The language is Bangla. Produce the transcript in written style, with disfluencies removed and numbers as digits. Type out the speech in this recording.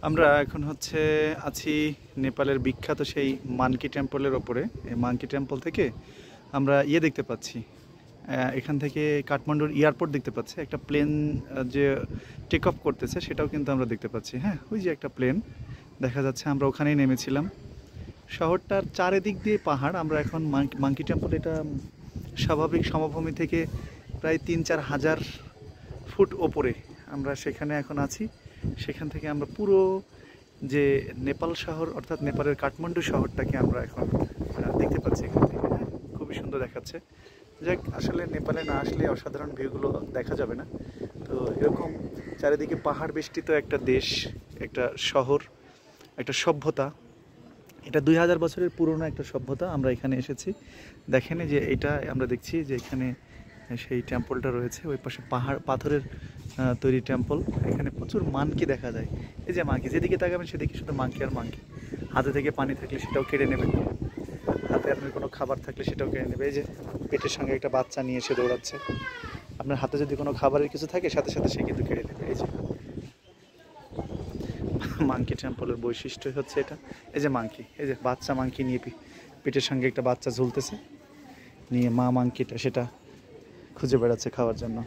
আমরা এখন আছি নেপালের বিখ্যাত সেই মানকি টেম্পলের ওপরে। এই মানকি টেম্পল থেকে আমরা দেখতে পাচ্ছি, এখান থেকে কাঠমান্ডুর এয়ারপোর্ট দেখতে পাচ্ছি। একটা প্লেন যে টেক অফ করতেছে সেটাও কিন্তু আমরা দেখতে পাচ্ছি। হ্যাঁ, ওই যে একটা প্লেন দেখা যাচ্ছে, আমরা ওখানেই নেমেছিলাম। শহরটার চারিদিক দিয়ে পাহাড়। আমরা এখন মানকি টেম্পল, এটা স্বাভাবিক সমভূমি থেকে প্রায় ৩-৪ হাজার ফুট ওপরে আমরা সেখানে এখন আছি। সেখান থেকে আমরা পুরো যে নেপাল শহর, অর্থাৎ নেপালের কাঠমান্ডু শহরটাকে আমরা এখন দেখতে পাচ্ছি এখান থেকে। হ্যাঁ, খুবই সুন্দর দেখাচ্ছে। যাক, আসলে নেপালে না আসলে অসাধারণ ভিউগুলো দেখা যাবে না। তো এরকম চারিদিকে পাহাড় বেষ্টিত একটা দেশ, একটা শহর, একটা সভ্যতা। এটা ২০০০ বছরের পুরনো একটা সভ্যতা। আমরা এখানে এসেছি, দেখেন যে এটা আমরা দেখছি যে এখানে সেই টেম্পলটা রয়েছে। ওই পাশে পাহাড় পাথরের তৈরি টেম্পল। এখানে প্রচুর মানকি দেখা যায়। এই যে মানকি, যেদিকে তাকাবেন সেদিকে শুধু মানকি আর মানকি। হাতে থেকে পানি থাকলে সেটাও কেড়ে নেবে, হাতে আপনার কোনো খাবার থাকলে সেটাও কেড়ে নেবে। এই যে পেটের সঙ্গে একটা বাচ্চা নিয়ে এসে দৌড়াচ্ছে। আপনার হাতে যদি কোনো খাবারের কিছু থাকে সাথে সাথে সে কিন্তু কেড়ে নেবে। এই যে মানকি টেম্পলের বৈশিষ্ট্য হচ্ছে এটা। এই যে মানকি, এই যে বাচ্চা মানকি নিয়ে পেটের সঙ্গে একটা বাচ্চা ঝুলতেছে, নিয়ে মা মানকিটা সেটা খুঁজে বেড়াচ্ছে খাওয়ার জন্য।